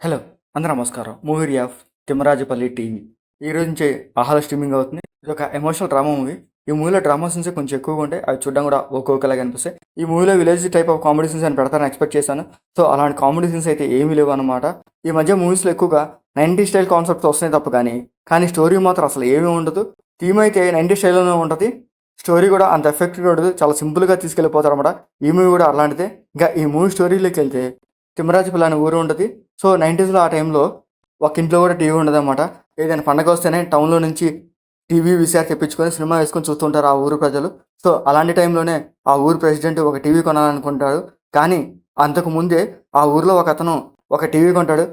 Hello! అందరూ నమస్కారం. Movie of Thimmarajupalli TV. ఈ రోజు నుంచి ఆహాలో స్ట్రీమింగ్ అవుతుంది. ఇదొక ఎమోషనల్ డ్రామా మూవీ. ఈ మూవీలో డ్రామా సీన్స్ కొంచెం ఎక్కువగా ఉంటాయి. అవి చూడడం కూడా ఒక్కొక్కలాగా అనిపిస్తాయి. ఈ మూవీలో village type of comedy scenes అని పెడతారని ఎక్స్పెక్ట్ చేశాను. సో అలాంటి కామెడీ సీన్స్ అయితే ఏమీ లేవు అనమాట. ఈ మధ్య మూవీస్లో ఎక్కువగా 90 స్టైల్ కాన్సెప్ట్స్ వస్తున్నాయి తప్ప కానీ స్టోరీ మాత్రం అసలు ఏమీ ఉండదు. థీమ్ అయితే 90 స్టైల్లోనే ఉంటుంది. స్టోరీ కూడా అంత ఎఫెక్ట్గా ఉండదు. చాలా సింపుల్గా తీసుకెళ్ళిపోతారు అనమాట. ఈ మూవీ కూడా అలాంటిదే. ఇంకా ఈ మూవీ స్టోరీలోకి వెళ్తే తిమ్మరాజుపల్లి అనే ఊరు ఉంటుంది. సో 90స్లో ఆ టైంలో ఒక ఇంట్లో కూడా టీవీ ఉండదన్నమాట. ఏదైనా పండగ వస్తేనే టౌన్లో నుంచి టీవీ విసిఆర్ తెప్పించుకొని సినిమా వేసుకొని చూస్తుంటారు ఆ ఊరు ప్రజలు. సో అలాంటి టైంలోనే ఆ ఊరు ప్రెసిడెంట్ ఒక టీవీ కొనాలనుకుంటాడు. కానీ అంతకు ముందే ఆ ఊర్లో ఒక అతను ఒక టీవీ కొంటాడు.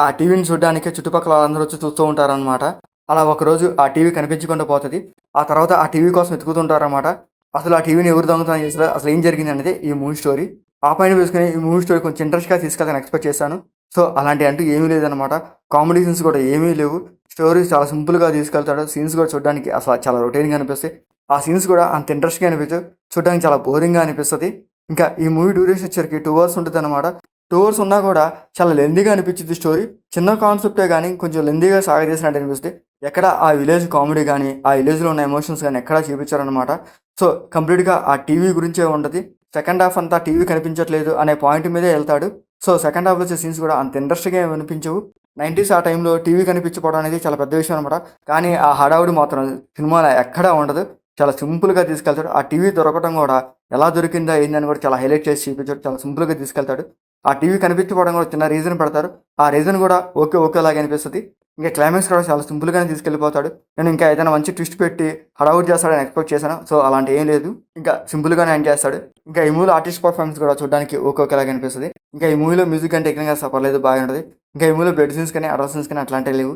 ఆ టీవీని చూడడానికి చుట్టుపక్కల వాళ్ళందరూ వచ్చి చూస్తూ ఉంటారనమాట. అలా ఒకరోజు ఆ టీవీ కనిపించకుండా పోతుంది. ఆ తర్వాత ఆ టీవీ కోసం వెతుకుతుంటారనమాట. అసలు ఆ టీవీని ఎవరు దొంగతనం చేశారో, అసలు ఏం జరిగింది అనేది ఈ మూవీ స్టోరీ. ఆ పైన వేసుకుని ఈ మూవీ స్టోరీ కొంచెం ఇంట్రెస్ట్గా తీసుకెళ్తాను ఎక్స్పెక్ట్ చేశాను. సో అలాంటి అంటూ ఏమీ లేదనమాట. కామెడీ సీన్స్ కూడా ఏమీ లేవు. స్టోరీ చాలా సింపుల్గా తీసుకెళ్తాడు. సీన్స్ కూడా చూడడానికి అసలు చాలా రొటీన్గా అనిపిస్తాయి. ఆ సీన్స్ కూడా అంత ఇంట్రెస్ట్గా అనిపించవు. చూడడానికి చాలా బోరింగ్గా అనిపిస్తుంది. ఇంకా ఈ మూవీ డ్యూరేషన్ వచ్చరికి 2 అవర్స్ ఉంటుంది అనమాట. 2 అవర్స్ ఉన్నా కూడా చాలా లెందీగా అనిపించింది స్టోరీ. చిన్న కాన్సెప్టే కానీ కొంచెం లెందీగా సాగదీసినట్టు అనిపిస్తుంది. ఎక్కడ ఆ విలేజ్ కామెడీ కానీ ఆ విలేజ్లో ఉన్న ఎమోషన్స్ కానీ ఎక్కడా చూపించారనమాట. సో కంప్లీట్గా ఆ టీవీ గురించే ఉంటుంది. సెకండ్ హాఫ్ అంతా టీవీ కనిపించట్లేదు అనే పాయింట్ మీదే వెళ్తాడు. సో సెకండ్ హాఫ్లో వచ్చే సీన్స్ కూడా అంత ఇంట్రెస్ట్గా అనిపించవు. 90s ఆ టైంలో టీవీ కనిపించకపోవడం అనేది చాలా పెద్ద విషయం అనమాట. కానీ ఆ హడావుడి మాత్రం సినిమాలో ఎక్కడా ఉండదు. చాలా సింపుల్గా తీసుకెళ్తాడు. ఆ టీవీ దొరకడం కూడా ఎలా దొరికిందా ఏందని కూడా చాలా హైలైట్ చేసి చూపించాడు. చాలా సింపుల్గా తీసుకెళ్తాడు. ఆ టీవీ కనిపించకపోవడం కూడా చిన్న రీజన్ పెడతారు. ఆ రీజన్ కూడా ఓకేలాగా అనిపిస్తుంది. ఇంకా క్లైమాక్స్ కూడా చాలా సింపుల్గానే తీసుకెళ్ళిపోతాడు. నేను ఇంకా ఏదైనా మంచి ట్విస్ట్ పెట్టి హడావుడి చేస్తాడని ఎక్స్పెక్ట్ చేశాను. సో అలాంటి ఏం లేదు. ఇంకా సింపుల్గానే ఎండ్ చేస్తాడు. ఇంకా ఈ మూవీలో ఆర్టిస్ట్ పర్ఫార్మెన్స్ కూడా చూడడానికి ఓకేలాగా అనిపిస్తుంది. ఇంకా ఈ మూవీలో మ్యూజిక్ అంటే టెక్నికల్గా పర్లేదు, బాగా ఉంటుంది. ఇంకా ఈ మూవీలో బెడ్ సీన్స్ కానీ అడల్ సీన్స్ కానీ అట్లాంటివి లేవు.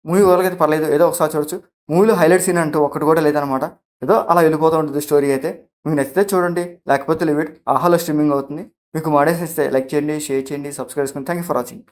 మూవీ ఓవర్కైతే పర్లేదు, ఏదో ఒకసారి చూడొచ్చు. మూవీలో హైలైట్ సీన్ అంటూ ఒకటి కూడా లేదనమాట. ఏదో అలా వెళ్ళిపోతూ ఉంటుంది స్టోరీ అయితే. మీకు నచ్చితే చూడండి, లేకపోతే లివ్ ఇట్. ఆహాలో స్ట్రీమింగ్ అవుతుంది. మీకు మోడల్స్ ఇస్తే లైక్ చేయండి, షేర్ చేయండి, సబ్స్క్రైబ్ చేసుకోండి. Thank you for watching.